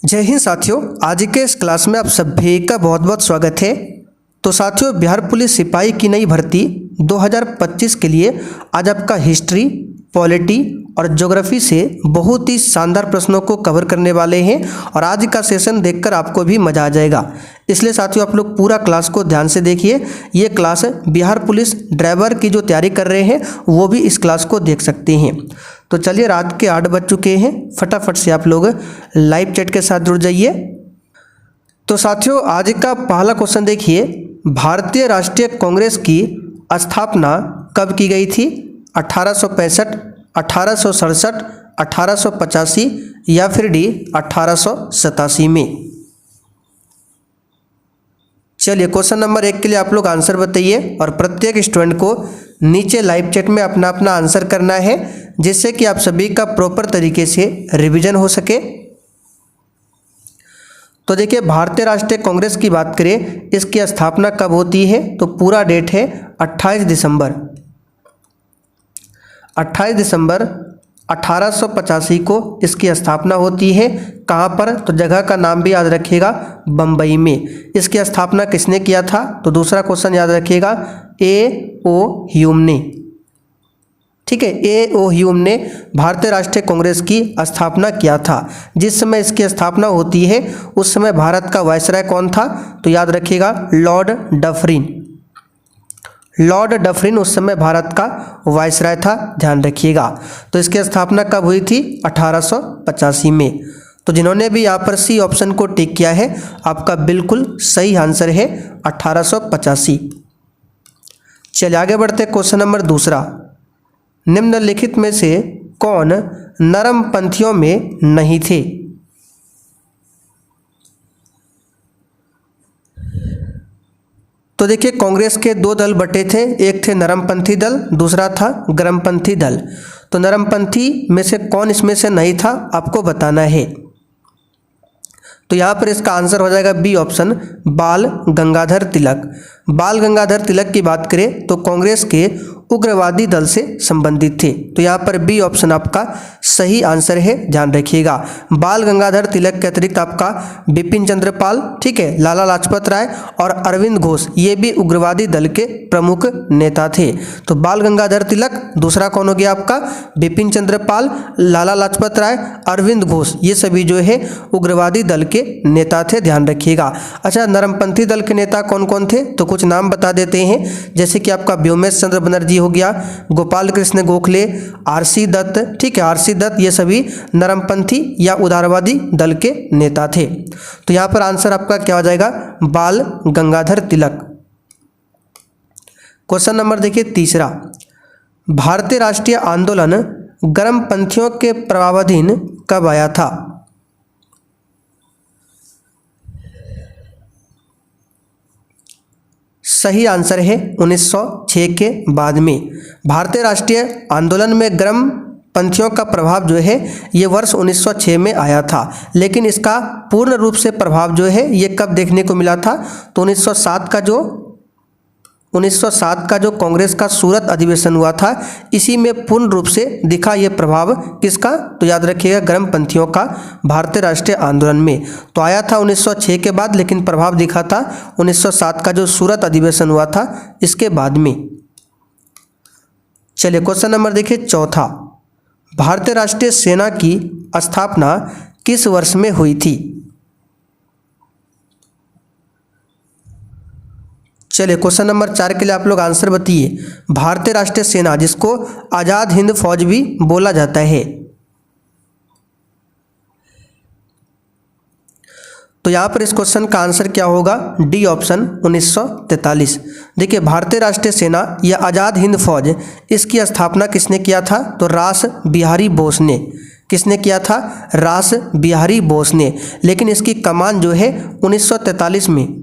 जय हिंद साथियों, आज के इस क्लास में आप सभी का बहुत बहुत स्वागत है। तो साथियों, बिहार पुलिस सिपाही की नई भर्ती 2025 के लिए आज आपका हिस्ट्री, पॉलिटी और ज्योग्राफी से बहुत ही शानदार प्रश्नों को कवर करने वाले हैं और आज का सेशन देखकर आपको भी मज़ा आ जाएगा। इसलिए साथियों, आप लोग पूरा क्लास को ध्यान से देखिए। ये क्लास बिहार पुलिस ड्राइवर की जो तैयारी कर रहे हैं वो भी इस क्लास को देख सकते हैं। तो चलिए, रात के 8 बज चुके हैं, फटाफट से आप लोग लाइव चैट के साथ जुड़ जाइए। तो साथियों, आज का पहला क्वेश्चन देखिए, भारतीय राष्ट्रीय कांग्रेस की स्थापना कब की गई थी? 1865, 1867, 1885 या फिर डी 1887 में। चलिए, क्वेश्चन नंबर 1 के लिए आप लोग आंसर बताइए और प्रत्येक स्टूडेंट को नीचे लाइव चैट में अपना अपना आंसर करना है, जिससे कि आप सभी का प्रॉपर तरीके से रिवीजन हो सके। तो देखिए, भारतीय राष्ट्रीय कांग्रेस की बात करें, इसकी स्थापना कब होती है? तो पूरा डेट है 28 दिसंबर 1885 को इसकी स्थापना होती है। कहाँ पर? तो जगह का नाम भी याद रखिएगा, बम्बई में। इसकी स्थापना किसने किया था? तो दूसरा क्वेश्चन याद रखिएगा, A.O. ह्यूम ने। ठीक है, A.O. ह्यूम ने भारतीय राष्ट्रीय कांग्रेस की स्थापना किया था। जिस समय इसकी स्थापना होती है उस समय भारत का वायसराय कौन था? तो याद रखिएगा, लॉर्ड डफरिन। लॉर्ड डफरिन उस समय भारत का वायसराय था, ध्यान रखिएगा। तो इसकी स्थापना कब हुई थी? 1885 में। तो जिन्होंने भी यहाँ पर सी ऑप्शन को टिक किया है, आपका बिल्कुल सही आंसर है 1885। चलिए आगे बढ़ते, क्वेश्चन नंबर दूसरा, निम्नलिखित में से कौन नरमपंथियों में नहीं थे? तो देखिए, कांग्रेस के दो दल बटे थे, एक थे नरमपंथी दल, दूसरा था गरमपंथी दल। तो नरमपंथी में से कौन इसमें से नहीं था, आपको बताना है। तो यहाँ पर इसका आंसर हो जाएगा बी ऑप्शन, बाल गंगाधर तिलक। बाल गंगाधर तिलक की बात करें तो कांग्रेस के उग्रवादी दल से संबंधित थे। तो यहाँ पर बी ऑप्शन आपका सही आंसर है, ध्यान रखिएगा। बाल गंगाधर तिलक के अतिरिक्त आपका बिपिन चंद्र पाल, ठीक है, लाला लाजपत राय और अरविंद घोष, ये भी उग्रवादी दल के प्रमुख नेता थे। तो बाल गंगाधर तिलक, दूसरा कौन हो गया आपका? बिपिन चंद्र पाल, लाला लाजपत राय, अरविंद घोष, ये सभी जो है उग्रवादी दल के नेता थे, ध्यान रखिएगा। अच्छा, नरमपंथी दल के नेता कौन कौन थे? तो कुछ नाम बता देते हैं, जैसे कि आपका व्योमेश चंद्र बनर्जी हो गया, गोपाल कृष्ण गोखले, आरसी दत्त, ठीक है, आरसी दत्त, ये सभी नरमपंथी या उदारवादी दल के नेता थे। तो यहां पर आंसर आपका क्या हो जाएगा? बाल गंगाधर तिलक। क्वेश्चन नंबर देखिए तीसरा, भारतीय राष्ट्रीय आंदोलन गरमपंथियों के प्रभावाधीन कब आया था? सही आंसर है 1906 के बाद में। भारतीय राष्ट्रीय आंदोलन में गरमपंथियों का प्रभाव जो है ये वर्ष 1906 में आया था, लेकिन इसका पूर्ण रूप से प्रभाव जो है ये कब देखने को मिला था? तो 1907 का जो कांग्रेस का सूरत अधिवेशन हुआ था, इसी में पूर्ण रूप से दिखा ये प्रभाव। किसका? तो याद रखिएगा, गरमपंथियों का भारतीय राष्ट्रीय आंदोलन में। तो आया था 1906 के बाद, लेकिन प्रभाव दिखा था 1907 का जो सूरत अधिवेशन हुआ था इसके बाद में। चलिए, क्वेश्चन नंबर देखिए चौथा, भारतीय राष्ट्रीय सेना की स्थापना किस वर्ष में हुई थी? चलिए, क्वेश्चन नंबर 4 के लिए आप लोग आंसर बताइए। भारतीय राष्ट्रीय सेना, जिसको आज़ाद हिंद फौज भी बोला जाता है, तो यहाँ पर इस क्वेश्चन का आंसर क्या होगा? D option 1943। देखिए, भारतीय राष्ट्रीय सेना या आज़ाद हिंद फौज, इसकी स्थापना किसने किया था? तो रास बिहारी बोस ने। किसने किया था? रास बिहारी बोस ने। लेकिन इसकी कमान जो है 1943 में,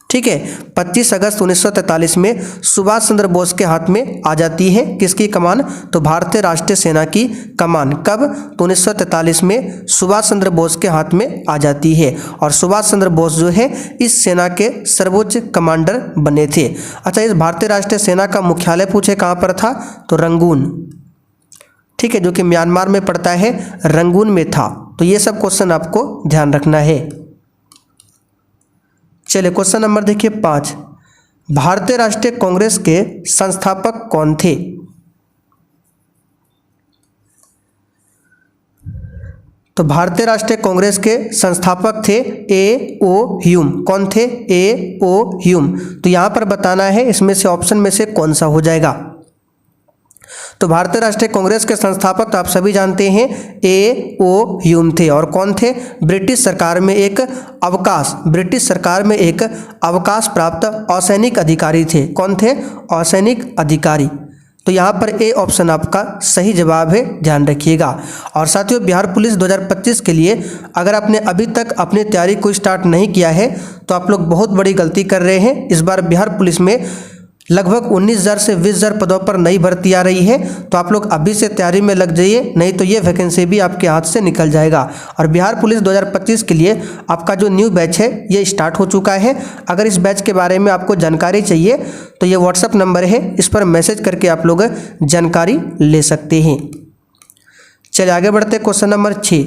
ठीक है, 25 अगस्त 1943 में सुभाष चंद्र बोस के हाथ में आ जाती है। किसकी कमान? तो भारतीय राष्ट्रीय सेना की कमान। कब? तो 1943 में सुभाष चंद्र बोस के हाथ में आ जाती है और सुभाष चंद्र बोस जो है इस सेना के सर्वोच्च कमांडर बने थे। अच्छा, इस भारतीय राष्ट्रीय सेना का मुख्यालय पूछे कहाँ पर था? तो रंगून, ठीक है, जो कि म्यांमार में पड़ता है, रंगून में था। तो ये सब क्वेश्चन आपको ध्यान रखना है। चलिए क्वेश्चन नंबर देखिए 5, भारतीय राष्ट्रीय कांग्रेस के संस्थापक कौन थे? तो भारतीय राष्ट्रीय कांग्रेस के संस्थापक थे A.O. ह्यूम। कौन थे? A.O. ह्यूम। तो यहां पर बताना है इसमें से ऑप्शन में से कौन सा हो जाएगा। तो भारतीय राष्ट्रीय कांग्रेस के संस्थापक तो आप सभी जानते हैं A.O. ह्यूम थे। और कौन थे? ब्रिटिश सरकार में एक अवकाश प्राप्त असैनिक अधिकारी थे। कौन थे? असैनिक अधिकारी। तो यहाँ पर ए ऑप्शन आपका सही जवाब है, ध्यान रखिएगा। और साथियों बिहार पुलिस 2025 के लिए अगर आपने अभी तक अपनी तैयारी को स्टार्ट नहीं किया है तो आप लोग बहुत बड़ी गलती कर रहे हैं। इस बार बिहार पुलिस में लगभग 19,000 से 20,000 पदों पर नई भर्ती आ रही है, तो आप लोग अभी से तैयारी में लग जाइए, नहीं तो ये वैकेंसी भी आपके हाथ से निकल जाएगा। और बिहार पुलिस 2025 के लिए आपका जो न्यू बैच है ये स्टार्ट हो चुका है। अगर इस बैच के बारे में आपको जानकारी चाहिए तो ये व्हाट्सअप नंबर है, इस पर मैसेज करके आप लोग जानकारी ले सकते हैं। चलिए आगे बढ़ते क्वेश्चन नंबर 6,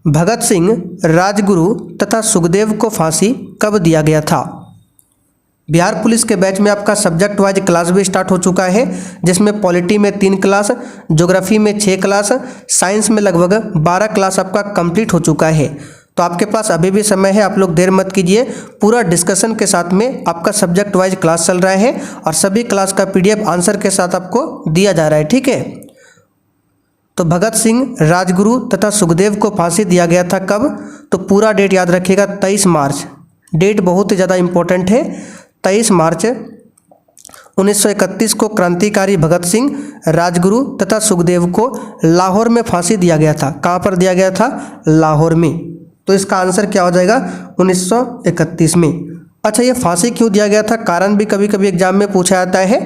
भगत सिंह, राजगुरु तथा सुखदेव को फांसी कब दिया गया था? बिहार पुलिस के बैच में आपका सब्जेक्ट वाइज क्लास भी स्टार्ट हो चुका है, जिसमें पॉलिटी में 3 क्लास, ज्योग्राफी में 6 क्लास, साइंस में लगभग 12 क्लास आपका कंप्लीट हो चुका है। तो आपके पास अभी भी समय है, आप लोग देर मत कीजिए। पूरा डिस्कशन के साथ में आपका सब्जेक्ट वाइज क्लास चल रहा है और सभी क्लास का PDF आंसर के साथ आपको दिया जा रहा है, ठीक है। तो भगत सिंह, राजगुरु तथा सुखदेव को फांसी दिया गया था कब? तो पूरा डेट याद रखिएगा, 23 मार्च। डेट बहुत ही ज़्यादा इंपॉर्टेंट है। 23 मार्च 1931 को क्रांतिकारी भगत सिंह, राजगुरु तथा सुखदेव को लाहौर में फांसी दिया गया था। कहाँ पर दिया गया था? लाहौर में। तो इसका आंसर क्या हो जाएगा? 1931 में। अच्छा, ये फांसी क्यों दिया गया था? कारण भी कभी कभी एग्जाम में पूछा जाता है।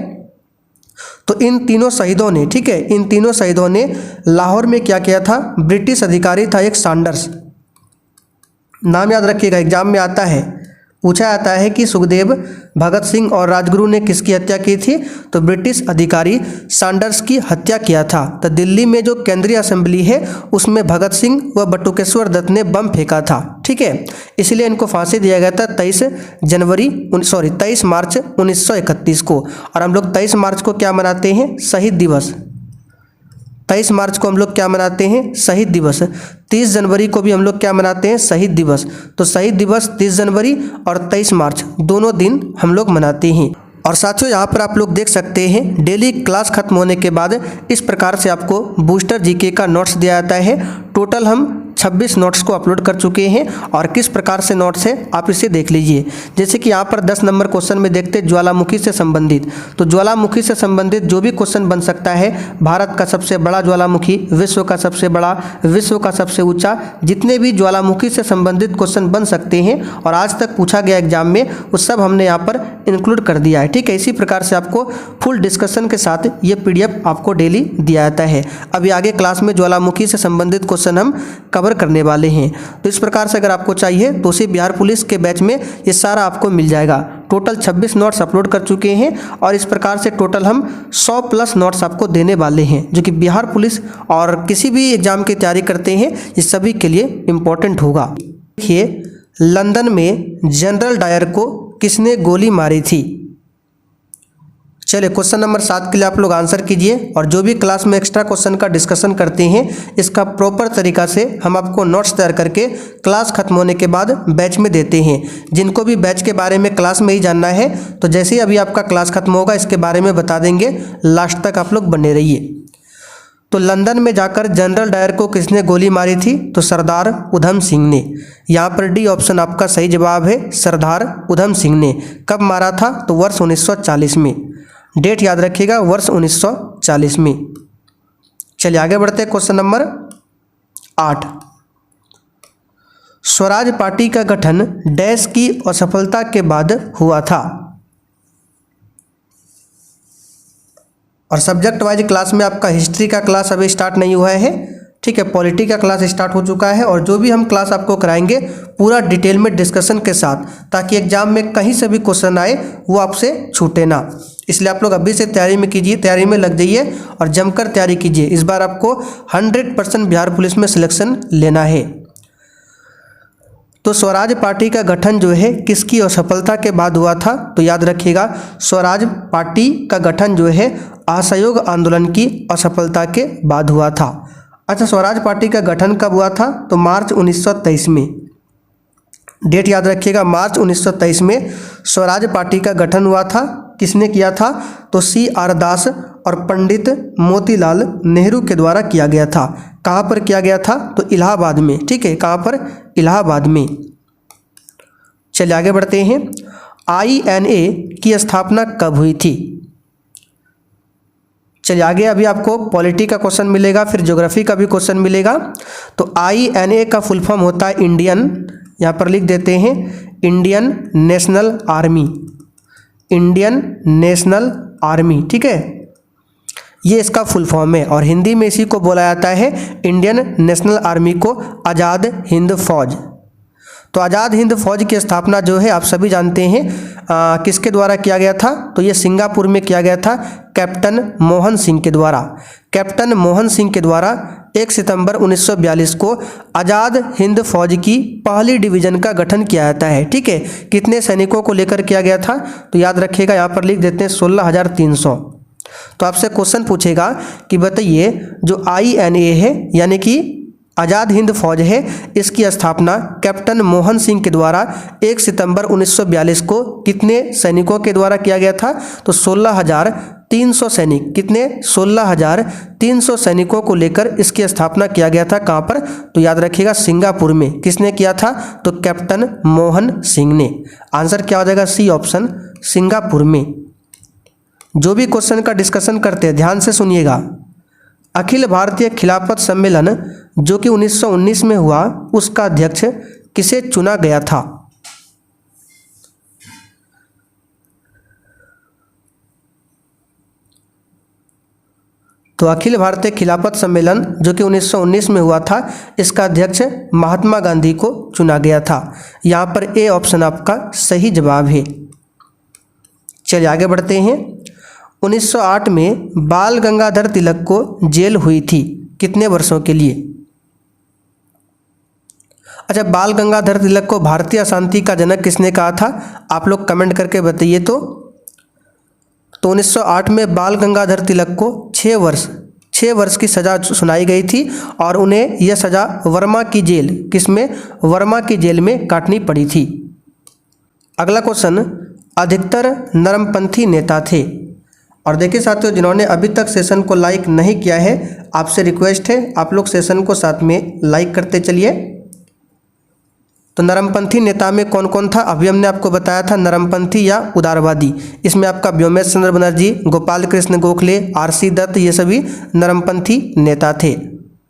तो इन तीनों शहीदों ने, ठीक है, इन तीनों शहीदों ने लाहौर में क्या किया था? ब्रिटिश अधिकारी था एक सैंडर्स, नाम याद रखिएगा, एग्जाम में आता है, पूछा जाता है कि सुखदेव, भगत सिंह और राजगुरु ने किसकी हत्या की थी? तो ब्रिटिश अधिकारी सैंडर्स की हत्या किया था। तो दिल्ली में जो केंद्रीय असेंबली है उसमें भगत सिंह व बटुकेश्वर दत्त ने बम फेंका था, ठीक है, इसलिए इनको फांसी दिया गया था 23 मार्च 1931 को। और हम लोग 23 मार्च को क्या मनाते हैं? शहीद दिवस। 23 मार्च को हम लोग क्या मनाते हैं? शहीद दिवस। 30 जनवरी को भी हम लोग क्या मनाते हैं? शहीद दिवस। तो शहीद दिवस 30 जनवरी और 23 मार्च दोनों दिन हम लोग मनाते हैं। और साथियों यहाँ पर आप लोग देख सकते हैं डेली क्लास खत्म होने के बाद इस प्रकार से आपको बूस्टर जीके का नोट्स दिया जाता है। टोटल हम 26 नोट्स को अपलोड कर चुके हैं और किस प्रकार से नोट्स है आप इसे देख लीजिए। जैसे कि यहाँ पर 10 नंबर क्वेश्चन में देखते हैं ज्वालामुखी से संबंधित, तो ज्वालामुखी से संबंधित जो भी क्वेश्चन बन सकता है, भारत का सबसे बड़ा ज्वालामुखी, विश्व का सबसे बड़ा, विश्व का सबसे ऊंचा, जितने भी ज्वालामुखी से संबंधित क्वेश्चन बन सकते हैं और आज तक पूछा गया एग्जाम में, वो सब हमने यहाँ पर इंक्लूड कर दिया है, ठीक है। इसी प्रकार से आपको फुल डिस्कशन के साथ ये PDF आपको डेली दिया जाता है। अभी आगे क्लास में ज्वालामुखी से संबंधित क्वेश्चन हम कवर करने वाले हैं। तो इस प्रकार से अगर आपको चाहिए तो उसी बिहार पुलिस के बैच में ये सारा आपको मिल जाएगा। टोटल 26 नोट्स अपलोड कर चुके हैं और इस प्रकार से टोटल हम 100+ नोट्स आपको देने वाले हैं, जो कि बिहार पुलिस और किसी भी एग्जाम की तैयारी करते हैं इस सभी के लिए इम्पोर्टेंट होगा। देखिए, लंदन में जनरल डायर को किसने गोली मारी थी? चलिए क्वेश्चन नंबर 7 के लिए आप लोग आंसर कीजिए। और जो भी क्लास में एक्स्ट्रा क्वेश्चन का डिस्कशन करते हैं इसका प्रॉपर तरीका से हम आपको नोट्स तैयार करके क्लास खत्म होने के बाद बैच में देते हैं। जिनको भी बैच के बारे में क्लास में ही जानना है तो जैसे ही अभी आपका क्लास खत्म होगा इसके बारे में बता देंगे, लास्ट तक आप लोग बने रहिए। तो लंदन में जाकर जनरल डायर को किसने गोली मारी थी? तो सरदार उधम सिंह ने। यहाँ पर डी ऑप्शन आपका सही जवाब है, सरदार उधम सिंह ने। कब मारा था? तो वर्ष 1940 में। डेट याद रखिएगा, वर्ष 1940 में। चलिए आगे बढ़ते हैं क्वेश्चन नंबर 8। स्वराज पार्टी का गठन डैश की असफलता के बाद हुआ था। और सब्जेक्ट वाइज क्लास में आपका हिस्ट्री का क्लास अभी स्टार्ट नहीं हुआ है, ठीक है, पॉलिटी का क्लास स्टार्ट हो चुका है और जो भी हम क्लास आपको कराएंगे पूरा डिटेल में डिस्कशन के साथ, ताकि एग्जाम में कहीं से भी क्वेश्चन आए वो आपसे छूटे ना। इसलिए आप लोग अभी से तैयारी में कीजिए, तैयारी में लग जाइए और जमकर तैयारी कीजिए। इस बार आपको 100% बिहार पुलिस में सिलेक्शन लेना है। तो स्वराज पार्टी का गठन जो है किसकी असफलता के बाद हुआ था? तो याद रखिएगा, स्वराज पार्टी का गठन जो है असहयोग आंदोलन की असफलता के बाद हुआ था। अच्छा, स्वराज पार्टी का गठन कब हुआ था? तो मार्च 1923 में। डेट याद रखिएगा, मार्च 1923 में स्वराज पार्टी का गठन हुआ था। किसने किया था? तो CR दास और पंडित मोतीलाल नेहरू के द्वारा किया गया था। कहाँ पर किया गया था? तो इलाहाबाद में। ठीक है, कहाँ पर? इलाहाबाद में। चलिए आगे बढ़ते हैं। INA की स्थापना कब हुई थी? चलिए आगे अभी आपको पॉलिटी का क्वेश्चन मिलेगा, फिर ज्योग्राफी का भी क्वेश्चन मिलेगा। तो INA का फुल फॉर्म होता है इंडियन, यहाँ पर लिख देते हैं Indian national army. Indian national army, ठीक है, ये इसका फुल फॉर्म है और हिंदी में इसी को बोला जाता है इंडियन नेशनल आर्मी को आज़ाद हिंद फौज। तो आज़ाद हिंद फौज की स्थापना जो है आप सभी जानते हैं किसके द्वारा किया गया था? तो ये सिंगापुर में किया गया था कैप्टन मोहन सिंह के द्वारा। कैप्टन मोहन सिंह के द्वारा 1 सितंबर 1942 को आज़ाद हिंद फौज की पहली डिवीज़न का गठन किया जाता है। ठीक है, कितने सैनिकों को लेकर किया गया था? तो याद रखिएगा, यहाँ पर लिख देते हैं 16,300। तो आपसे क्वेश्चन पूछेगा कि बताइए जो INA है यानी कि आज़ाद हिंद फौज है, इसकी स्थापना कैप्टन मोहन सिंह के द्वारा 1 सितंबर 1942 को कितने सैनिकों के द्वारा किया गया था? तो 16,300 सैनिक। कितने? 16,300 सैनिकों को लेकर इसकी स्थापना किया गया था। कहाँ पर? तो याद रखिएगा सिंगापुर में। किसने किया था? तो कैप्टन मोहन सिंह ने। आंसर क्या हो जाएगा? C ऑप्शन, सिंगापुर में। जो भी क्वेश्चन का डिस्कशन करते हैं ध्यान से सुनिएगा। अखिल भारतीय खिलाफत सम्मेलन जो कि 1919 में हुआ, उसका अध्यक्ष किसे चुना गया था? तो अखिल भारतीय खिलाफत सम्मेलन जो कि 1919 में हुआ था, इसका अध्यक्ष महात्मा गांधी को चुना गया था। यहाँ पर A ऑप्शन आपका सही जवाब है। चलिए आगे बढ़ते हैं। 1908 में बाल गंगाधर तिलक को जेल हुई थी, कितने वर्षों के लिए? अच्छा, बाल गंगाधर तिलक को भारतीय शांति का जनक किसने कहा था? आप लोग कमेंट करके बताइए। तो 1908 में बाल गंगाधर तिलक को 6 वर्ष की सज़ा सुनाई गई थी और उन्हें यह सज़ा वर्मा की जेल, किसमें? वर्मा की जेल में काटनी पड़ी थी। अगला क्वेश्चन, अधिकतर नरमपंथी नेता थे। और देखिए साथियों, जिन्होंने अभी तक सेशन को लाइक नहीं किया है, आपसे रिक्वेस्ट है आप लोग सेशन को साथ में लाइक करते चलिए। तो नरमपंथी नेता में कौन कौन था? अभी हमने आपको बताया था नरमपंथी या उदारवादी। इसमें आपका व्योमेश चंद्र बनर्जी, गोपाल कृष्ण गोखले, RC दत्त, ये सभी नरमपंथी नेता थे।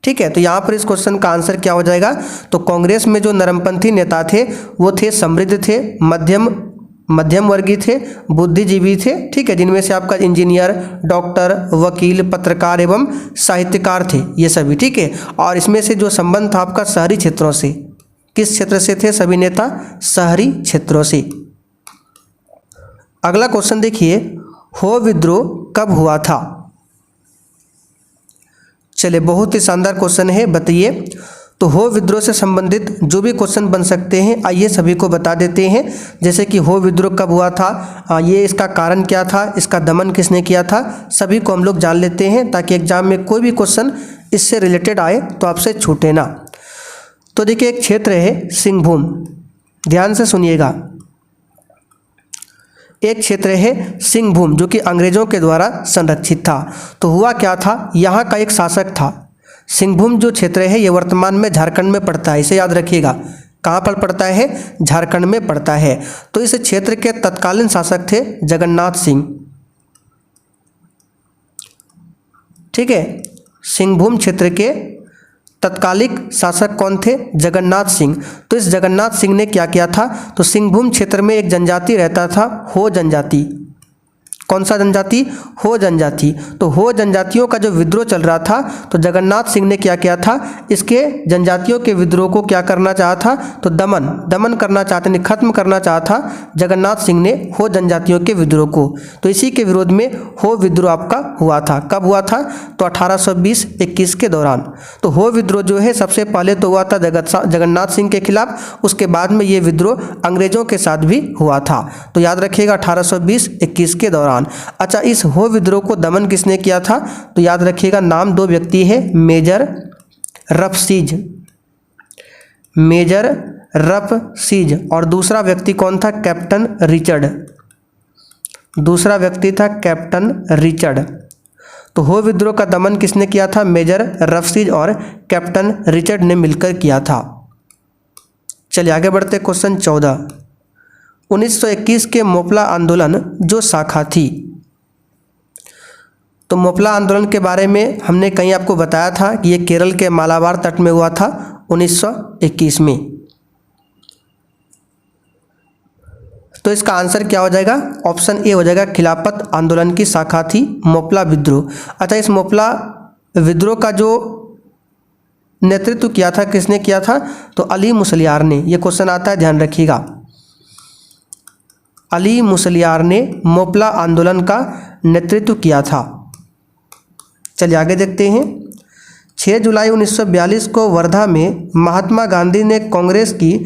ठीक है, तो यहाँ पर इस क्वेश्चन का आंसर क्या हो जाएगा? तो कांग्रेस में जो नरमपंथी नेता थे वो थे समृद्ध थे, मध्यम वर्गीय थे, बुद्धिजीवी थे। ठीक है, जिनमें से आपका इंजीनियर, डॉक्टर, वकील, पत्रकार एवं साहित्यकार थे, ये सभी। ठीक है, और इसमें से जो संबंध था आपका शहरी क्षेत्रों से, किस क्षेत्र से थे सभी नेता? शहरी क्षेत्रों से। अगला क्वेश्चन देखिए, हो विद्रोह कब हुआ था? चलिए, बहुत ही शानदार क्वेश्चन है, बताइए। तो हो विद्रोह से संबंधित जो भी क्वेश्चन बन सकते हैं, आइए सभी को बता देते हैं। जैसे कि हो विद्रोह कब हुआ था, ये इसका कारण क्या था, इसका दमन किसने किया था, सभी को हम लोग जान लेते हैं, ताकि एग्जाम में कोई भी क्वेश्चन इससे रिलेटेड आए तो आपसे छूटे ना। तो देखिए, एक क्षेत्र है सिंहभूम, ध्यान से सुनिएगा। एक क्षेत्र है सिंहभूम जो कि अंग्रेजों के द्वारा संरक्षित था। तो हुआ क्या था, यहाँ का एक शासक था। सिंहभूम जो क्षेत्र है ये वर्तमान में झारखंड में पड़ता है, इसे याद रखिएगा। कहाँ पर पड़ता है? झारखंड में पड़ता है। तो इस क्षेत्र के तत्कालीन शासक थे जगन्नाथ सिंह। ठीक है, सिंहभूम क्षेत्र के तत्कालिक शासक कौन थे? जगन्नाथ सिंह। तो इस जगन्नाथ सिंह ने क्या किया था? तो सिंहभूम क्षेत्र में एक जनजाति रहता था, हो जनजाति। कौन सा जनजाति? हो जनजाति। तो हो जनजातियों का जो विद्रोह चल रहा था तो जगन्नाथ सिंह ने क्या किया था, इसके जनजातियों के विद्रोह को क्या करना चाहा था, तो दमन करना चाहते नहीं, खत्म करना चाहा था जगन्नाथ सिंह ने हो जनजातियों के विद्रोह को। तो इसी के विरोध में हो विद्रोह आपका हुआ था। कब हुआ था? तो 1820-21 के दौरान। तो हो विद्रोह जो है सबसे पहले तो हुआ था जगन्नाथ सिंह के खिलाफ, उसके बाद में ये विद्रोह अंग्रेजों के साथ भी हुआ था। तो याद रखिएगा 1820-21 के दौरान। अच्छा, इस हो विद्रोह को दमन किसने किया था? तो याद रखिएगा नाम दो व्यक्ति है, मेजर रफसीज और दूसरा व्यक्ति कौन था? Captain Richard. तो हो विद्रोह का दमन किसने किया था? मेजर रफसीज और कैप्टन रिचर्ड ने मिलकर किया था। चलिए आगे बढ़ते। क्वेश्चन 14, 1921 के मोपला आंदोलन जो शाखा थी। तो मोपला आंदोलन के बारे में हमने कहीं आपको बताया था कि ये केरल के मालाबार तट में हुआ था 1921 में। तो इसका आंसर क्या हो जाएगा? ऑप्शन ए हो जाएगा, खिलाफत आंदोलन की शाखा थी मोपला विद्रोह। अच्छा, इस मोपला विद्रोह का जो नेतृत्व किया था किसने किया था? तो अली मुसलियार ने। ये क्वेश्चन आता है, ध्यान रखिएगा। अली मुसलियार ने मोपला आंदोलन का नेतृत्व किया था। चलिए आगे देखते हैं। 6 जुलाई 1942 को वर्धा में महात्मा गांधी ने कांग्रेस की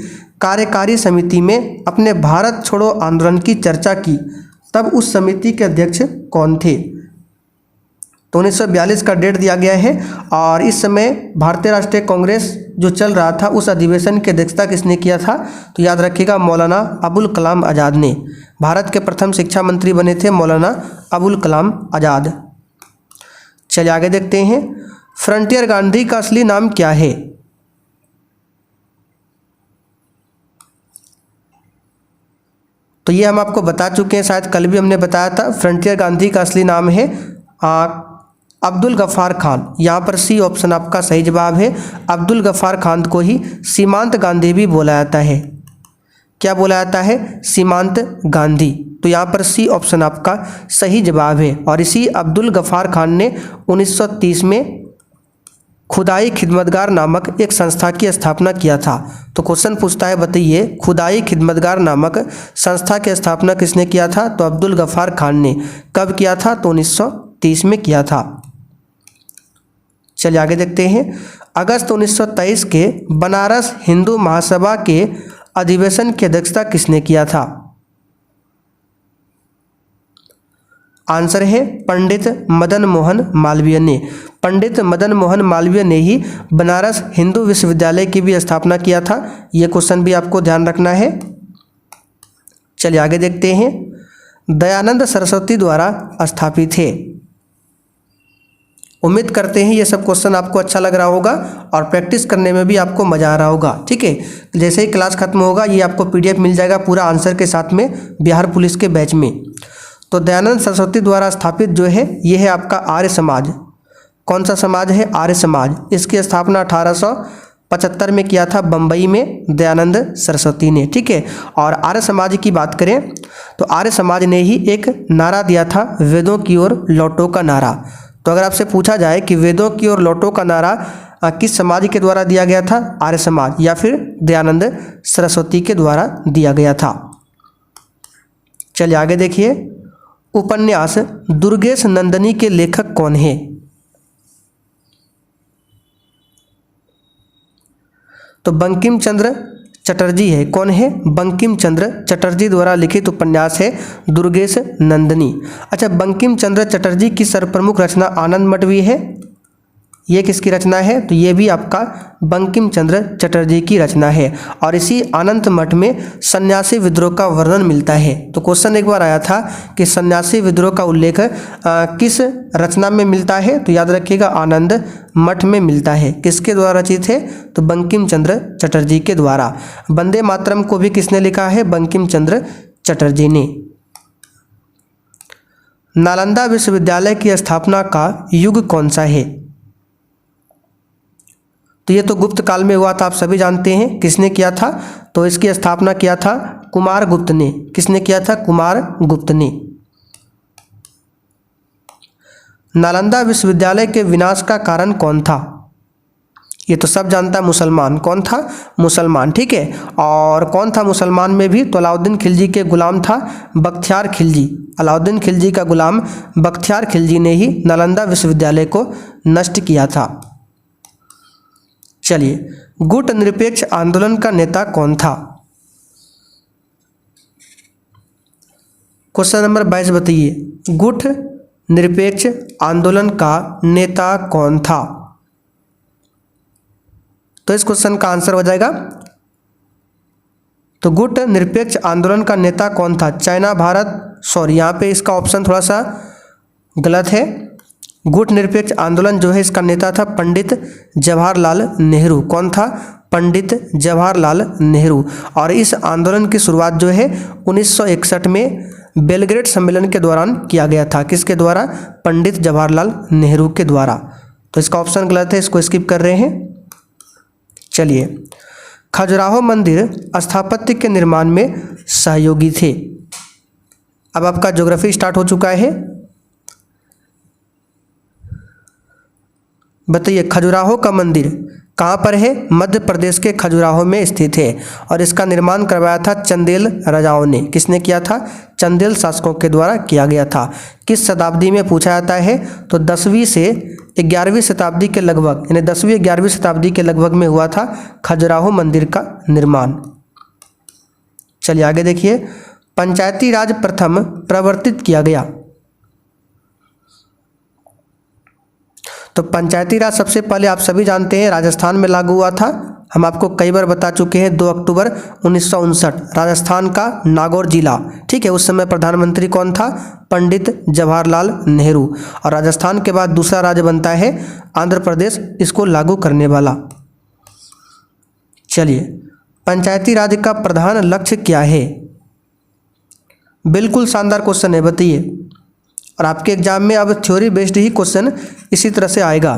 कार्यकारी समिति में अपने भारत छोड़ो आंदोलन की चर्चा की। तब उस समिति के अध्यक्ष कौन थे? तो 1942 का डेट दिया गया है और इस समय भारतीय राष्ट्रीय कांग्रेस जो चल रहा था उस अधिवेशन की अध्यक्षता किसने किया था? तो याद रखिएगा मौलाना अबुल कलाम आज़ाद ने। भारत के प्रथम शिक्षा मंत्री बने थे मौलाना अबुल कलाम आज़ाद। चलिए आगे देखते हैं। फ्रंटियर गांधी का असली नाम क्या है? तो ये हम आपको बता चुके हैं, शायद कल भी हमने बताया था। फ्रंटियर गांधी का असली नाम है अब्दुल गफ्फार खान। यहाँ पर सी ऑप्शन आपका सही जवाब है। अब्दुल गफ्फार खान को ही सीमांत गांधी भी बोला जाता है। क्या बोला जाता है? सीमांत गांधी। तो यहाँ पर सी ऑप्शन आपका सही जवाब है। और इसी अब्दुल गफ्फार खान ने 1930 में खुदाई खिदमतगार नामक एक संस्था की स्थापना किया था। तो क्वेश्चन पूछता है, बताइए खुदाई खिदमतगार नामक संस्था की स्थापना किसने किया था? तो अब्दुल गफ्फार खान ने। कब किया था? तो 1930 में किया था। चलिए आगे देखते हैं। अगस्त 1923 के बनारस हिंदू महासभा के अधिवेशन की अध्यक्षता किसने किया था? आंसर है पंडित मदन मोहन मालवीय ने। पंडित मदन मोहन मालवीय ने ही बनारस हिंदू विश्वविद्यालय की भी स्थापना किया था। यह क्वेश्चन भी आपको ध्यान रखना है। चलिए आगे देखते हैं। दयानंद सरस्वती द्वारा स्थापित है। उम्मीद करते हैं ये सब क्वेश्चन आपको अच्छा लग रहा होगा और प्रैक्टिस करने में भी आपको मज़ा आ रहा होगा। ठीक है, जैसे ही क्लास खत्म होगा ये आपको PDF मिल जाएगा पूरा आंसर के साथ में बिहार पुलिस के बैच में। तो दयानंद सरस्वती द्वारा स्थापित जो है ये है आपका आर्य समाज। कौन सा समाज है? आर्य समाज। इसकी स्थापना 1875 में किया था बम्बई में दयानंद सरस्वती ने। ठीक है, और आर्य समाज की बात करें तो आर्य समाज ने ही एक नारा दिया था, वेदों की ओर लौटो का नारा। तो अगर आपसे पूछा जाए कि वेदों की ओर लौटो का नारा किस समाज के द्वारा दिया गया था? आर्य समाज या फिर दयानंद सरस्वती के द्वारा दिया गया था। चलिए आगे देखिए। उपन्यास दुर्गेश नंदिनी के लेखक कौन है? तो बंकिम चंद्र चटर्जी है। कौन है? बंकिम चंद्र चटर्जी द्वारा लिखित उपन्यास है दुर्गेश नंदिनी। अच्छा, बंकिम चंद्र चटर्जी की सर्वप्रमुख रचना आनंद मठ भी है। ये किसकी रचना है? तो ये भी आपका बंकिम चंद्र चटर्जी की रचना है। और इसी आनंद मठ में सन्यासी विद्रोह का वर्णन मिलता है। तो क्वेश्चन एक बार आया था कि सन्यासी विद्रोह का उल्लेख किस रचना में मिलता है? तो याद रखिएगा आनंद मठ में मिलता है। किसके द्वारा रचित है? तो बंकिम चंद्र चटर्जी के द्वारा। वंदे मातरम को भी किसने लिखा है? बंकिम चंद्र चटर्जी ने। नालंदा विश्वविद्यालय की स्थापना का युग कौन सा है? तो ये तो गुप्त काल में हुआ था, आप सभी जानते हैं। किसने किया था? तो इसकी स्थापना किया था कुमार गुप्त ने। किसने किया था? कुमार गुप्त ने। नालंदा विश्वविद्यालय के विनाश का कारण कौन था? ये तो सब जानता है, मुसलमान। कौन था? मुसलमान, ठीक है। और कौन था मुसलमान में भी? तो अलाउद्दीन खिलजी के गुलाम था बख्तियार खिलजी। अलाउद्दीन खिलजी का गुलाम बख्तियार खिलजी ने ही नालंदा विश्वविद्यालय को नष्ट किया था। चलिए, गुट निरपेक्ष आंदोलन का नेता कौन था? क्वेश्चन नंबर 22 बताइए, गुट निरपेक्ष आंदोलन का नेता कौन था? तो इस क्वेश्चन का आंसर हो जाएगा, तो गुट निरपेक्ष आंदोलन का नेता कौन था? चाइना भारत, सॉरी यहाँ पे इसका ऑप्शन थोड़ा सा गलत है। गुट निरपेक्ष आंदोलन जो है इसका नेता था पंडित जवाहरलाल नेहरू। कौन था? पंडित जवाहरलाल नेहरू। और इस आंदोलन की शुरुआत जो है 1961 में बेलग्रेड सम्मेलन के दौरान किया गया था। किसके द्वारा? पंडित जवाहरलाल नेहरू के द्वारा। तो इसका ऑप्शन गलत है, इसको स्किप कर रहे हैं। चलिए, खजुराहो मंदिर स्थापत्य के निर्माण में सहयोगी थे। अब आपका ज्योग्राफी स्टार्ट हो चुका है। बताइए, खजुराहो का मंदिर कहाँ पर है? मध्य प्रदेश के खजुराहो में स्थित है। और इसका निर्माण करवाया था चंदेल राजाओं ने। किसने किया था? चंदेल शासकों के द्वारा किया गया था। किस शताब्दी में पूछा जाता है? तो 10वीं से 11वीं शताब्दी के लगभग, यानी 10वीं 11वीं शताब्दी के लगभग में हुआ था खजुराहो मंदिर का निर्माण। चलिए आगे देखिए, पंचायती राज प्रथम प्रवर्तित किया गया। तो पंचायती राज सबसे पहले आप सभी जानते हैं राजस्थान में लागू हुआ था। हम आपको कई बार बता चुके हैं, 2 अक्टूबर 1959 राजस्थान का नागौर जिला, ठीक है। उस समय प्रधानमंत्री कौन था? पंडित जवाहरलाल नेहरू। और राजस्थान के बाद दूसरा राज्य बनता है आंध्र प्रदेश, इसको लागू करने वाला। चलिए, पंचायती राज का प्रधान लक्ष्य क्या है? बिल्कुल शानदार क्वेश्चन है, बताइए। और आपके एग्जाम में अब थ्योरी बेस्ड ही क्वेश्चन इसी तरह से आएगा।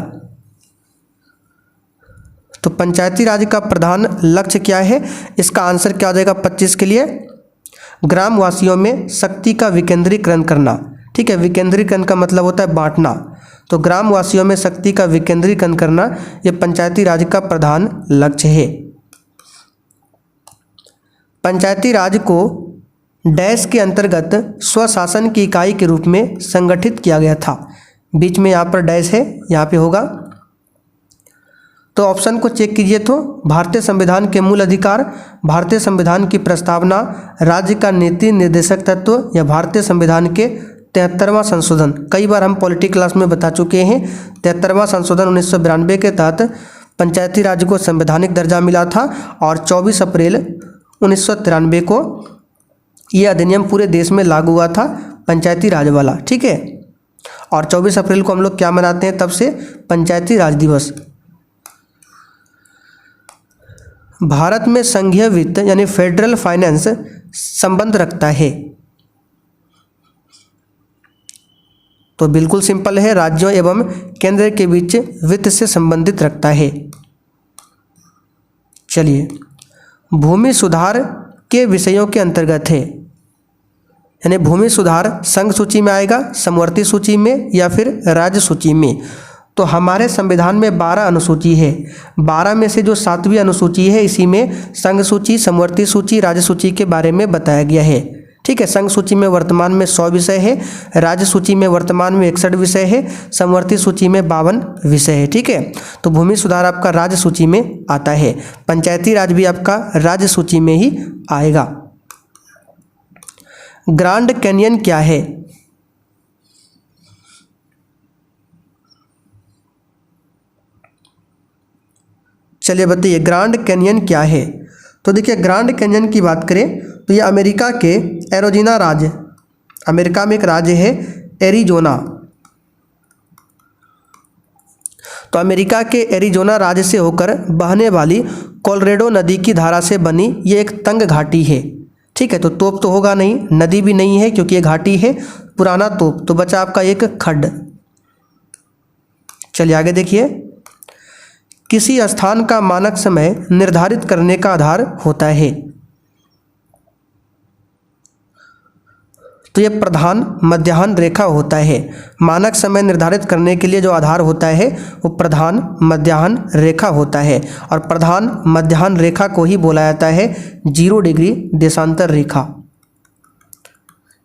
तो पंचायती राज का प्रधान लक्ष्य क्या है? इसका आंसर क्या हो जाएगा 25 के लिए? ग्रामवासियों में शक्ति का विकेंद्रीकरण करना, ठीक है। विकेंद्रीकरण का मतलब होता है बांटना। तो ग्रामवासियों में शक्ति का विकेंद्रीकरण करना, यह पंचायती राज का प्रधान लक्ष्य है। पंचायती राज को डैश के अंतर्गत स्वशासन की इकाई के रूप में संगठित किया गया था। बीच में यहाँ पर डैश है, यहाँ पे होगा। तो ऑप्शन को चेक कीजिए, तो भारतीय संविधान के मूल अधिकार, भारतीय संविधान की प्रस्तावना, राज्य का नीति निर्देशक तत्व, या भारतीय संविधान के 73वां संशोधन। कई बार हम पॉलिटी क्लास में बता चुके हैं, 73वां संशोधन 1992 के तहत पंचायती राज को संवैधानिक दर्जा मिला था। और 24 अप्रैल 1993 को यह अधिनियम पूरे देश में लागू हुआ था, पंचायती राज वाला, ठीक है। और 24 अप्रैल को हम लोग क्या मनाते हैं? तब से पंचायती राज दिवस। भारत में संघीय वित्त यानी फेडरल फाइनेंस संबंध रखता है। तो बिल्कुल सिंपल है, राज्यों एवं केंद्र के बीच वित्त से संबंधित रखता है। चलिए, भूमि सुधार के विषयों के अंतर्गत है, यानी भूमि सुधार संघ सूची में आएगा, समवर्ती सूची में, या फिर राज्य सूची में। तो हमारे संविधान में 12 अनुसूची है। 12 में से जो 7वीं अनुसूची है, इसी में संघ सूची, समवर्ती सूची, राज्य सूची के बारे में बताया गया है, ठीक है। संघ सूची में वर्तमान में 100 विषय है, राज्य सूची में वर्तमान में 61 विषय है, समवर्ती सूची में 52 विषय है, ठीक है। तो भूमि सुधार आपका राज्य सूची में आता है, पंचायती राज भी आपका राज्य सूची में ही आएगा। ग्रांड कैनियन क्या है? चलिए बताइए, ग्रांड कैनियन क्या है? तो देखिए, ग्रांड कैनियन की बात करें तो ये अमेरिका के एरिज़ोना राज्य, अमेरिका में एक राज्य है एरिज़ोना। तो अमेरिका के एरिज़ोना राज्य से होकर बहने वाली कोलोराडो नदी की धारा से बनी ये एक तंग घाटी है, ठीक है। तो तोप तो होगा नहीं, नदी भी नहीं है क्योंकि ये घाटी है, पुराना तोप, तो बचा आपका एक खड्ड। चलिए आगे देखिए, किसी स्थान का मानक समय निर्धारित करने का आधार होता है। तो ये प्रधान मध्याह्न रेखा होता है। मानक समय निर्धारित करने के लिए जो आधार होता है वो प्रधान मध्याह्न रेखा होता है, और प्रधान मध्याह्न रेखा को ही बोला जाता है 0 डिग्री देशांतर रेखा।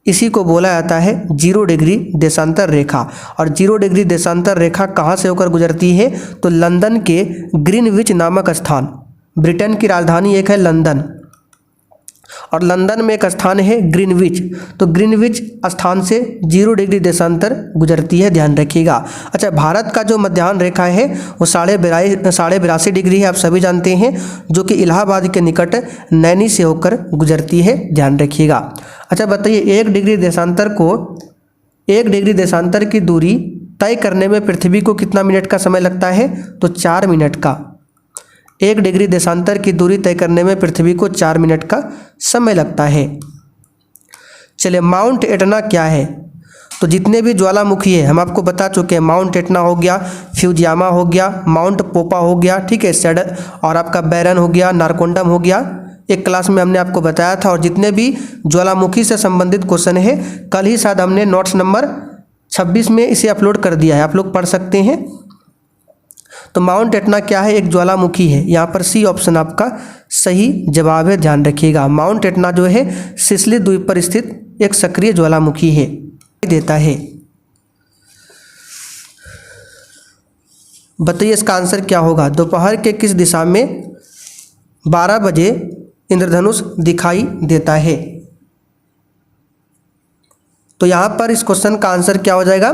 इसी को बोला जाता है 0 डिग्री देशांतर रेखा। और 0 डिग्री देशांतर रेखा कहाँ से होकर गुजरती है? तो लंदन के ग्रीनविच नामक स्थान, ब्रिटेन की राजधानी एक है लंदन, और लंदन में एक स्थान है ग्रीनविच, तो ग्रीनविच स्थान से 0 डिग्री देशांतर गुजरती है, ध्यान रखिएगा। अच्छा, भारत का जो मध्याह्न रेखा है वो 82.5 डिग्री है, आप सभी जानते हैं, जो कि इलाहाबाद के निकट नैनी से होकर गुजरती है, ध्यान रखिएगा। अच्छा बताइए, 1 डिग्री देशांतर की दूरी तय करने में पृथ्वी को कितना मिनट का समय लगता है? तो 4 मिनट का। 1 डिग्री देशांतर की दूरी तय करने में पृथ्वी को 4 मिनट का समय लगता है। चलिए, माउंट एटना क्या है? तो जितने भी ज्वालामुखी है हम आपको बता चुके हैं। माउंट एटना हो गया, फ्यूजियामा हो गया, माउंट पोपा हो गया, ठीक है, सेडर, और आपका बैरन हो गया, नारकोंडम हो गया, एक क्लास में हमने आपको बताया था। और जितने भी ज्वालामुखी से संबंधित क्वेश्चन है, कल ही शायद हमने नोट्स नंबर 26 में इसे अपलोड कर दिया है, आप लोग पढ़ सकते हैं। तो माउंट एटना क्या है? एक ज्वालामुखी है। यहाँ पर सी ऑप्शन आपका सही जवाब है, ध्यान रखिएगा। माउंट एटना जो है सिसिली द्वीप पर स्थित एक सक्रिय ज्वालामुखी है, देता है। बताइए इसका आंसर क्या होगा? दोपहर के किस दिशा में 12 बजे इंद्रधनुष दिखाई देता है? तो यहाँ पर इस क्वेश्चन का आंसर क्या हो जाएगा?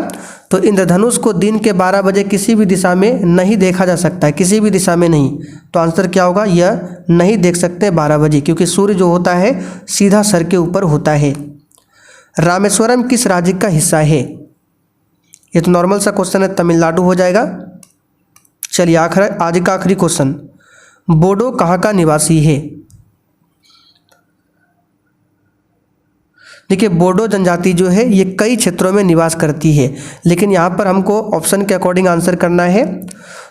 तो इंद्रधनुष को दिन के 12 बजे किसी भी दिशा में नहीं देखा जा सकता है, किसी भी दिशा में नहीं। तो आंसर क्या होगा? यह नहीं देख सकते 12 बजे, क्योंकि सूर्य जो होता है सीधा सर के ऊपर होता है। रामेश्वरम किस राज्य का हिस्सा है? ये तो नॉर्मल सा क्वेश्चन है, तमिलनाडु हो जाएगा। चलिए आज का आखिरी क्वेश्चन, बोडो कहाँ का निवासी है? देखिए, बोडो जनजाति जो है ये कई क्षेत्रों में निवास करती है, लेकिन यहाँ पर हमको ऑप्शन के अकॉर्डिंग आंसर करना है।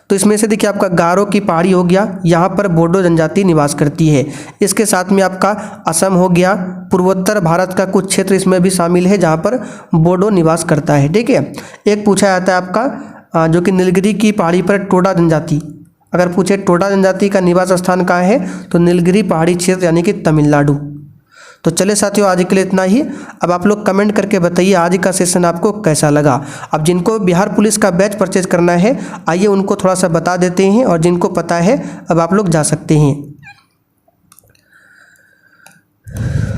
तो इसमें से देखिए आपका गारो की पहाड़ी हो गया, यहाँ पर बोडो जनजाति निवास करती है। इसके साथ में आपका असम हो गया, पूर्वोत्तर भारत का कुछ क्षेत्र इसमें भी शामिल है जहाँ पर बोडो निवास करता है, ठीक है। एक पूछा जाता है आपका जो कि नीलगिरी की पहाड़ी पर टोडा जनजाति, अगर पूछे टोडा जनजाति का निवास स्थान कहाँ है तो नीलगिरी पहाड़ी क्षेत्र यानी कि तमिलनाडु। तो चले साथियों, आज के लिए इतना ही। अब आप लोग कमेंट करके बताइए आज का सेशन आपको कैसा लगा। अब जिनको बिहार पुलिस का बैच परचेज करना है, आइए उनको थोड़ा सा बता देते हैं, और जिनको पता है अब आप लोग जा सकते हैं।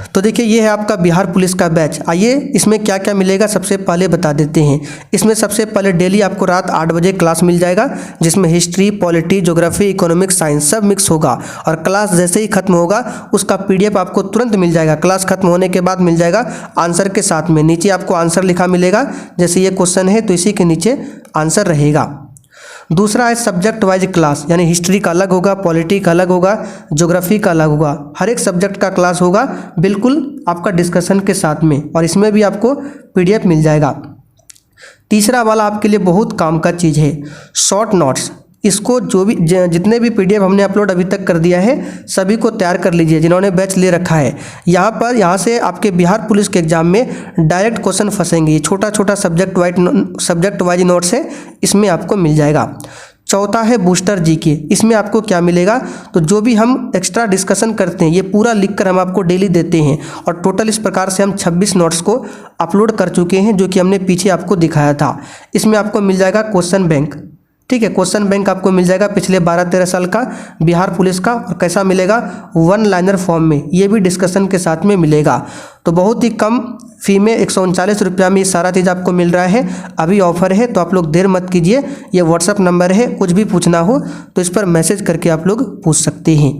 तो देखिए, ये है आपका बिहार पुलिस का बैच। आइए इसमें क्या क्या मिलेगा सबसे पहले बता देते हैं। इसमें सबसे पहले डेली आपको रात 8 बजे क्लास मिल जाएगा, जिसमें history, polity, geography, economics, science सब मिक्स होगा। और क्लास जैसे ही खत्म होगा उसका PDF आपको तुरंत मिल जाएगा। क्लास खत्म होने के बाद मिल जाएगा आंसर के साथ में। नीचे आपको आंसर लिखा मिलेगा, जैसे ये क्वेश्चन है तो इसी के नीचे आंसर रहेगा। दूसरा है सब्जेक्ट वाइज क्लास, यानी हिस्ट्री का अलग होगा, पॉलिटी का अलग होगा, ज्योग्राफी का अलग होगा, हर एक सब्जेक्ट का क्लास होगा बिल्कुल आपका डिस्कशन के साथ में, और इसमें भी आपको PDF मिल जाएगा। तीसरा वाला आपके लिए बहुत काम का चीज़ है, शॉर्ट नोट्स। इसको जितने भी PDF हमने अपलोड अभी तक कर दिया है सभी को तैयार कर लीजिए, जिन्होंने बैच ले रखा है। यहाँ से आपके बिहार पुलिस के एग्जाम में डायरेक्ट क्वेश्चन फंसेंगे। ये छोटा छोटा सब्जेक्ट वाइज नोट्स है, इसमें आपको मिल जाएगा। चौथा है बूस्टर GK। इसमें आपको क्या मिलेगा? तो जो भी हम एक्स्ट्रा डिस्कशन करते हैं ये पूरा लिखकर हम आपको डेली देते हैं, और टोटल इस प्रकार से हम 26 नोट्स को अपलोड कर चुके हैं, जो कि हमने पीछे आपको दिखाया था। इसमें आपको मिल जाएगा क्वेश्चन बैंक, ठीक है, क्वेश्चन बैंक आपको मिल जाएगा पिछले 12-13 साल का बिहार पुलिस का। और कैसा मिलेगा? 1 लाइनर फॉर्म में, ये भी डिस्कशन के साथ में मिलेगा। तो बहुत ही कम फी में 139 रुपया में ये सारा चीज़ आपको मिल रहा है। अभी ऑफर है, तो आप लोग देर मत कीजिए। ये WhatsApp नंबर है, कुछ भी पूछना हो तो इस पर मैसेज करके आप लोग पूछ सकते हैं।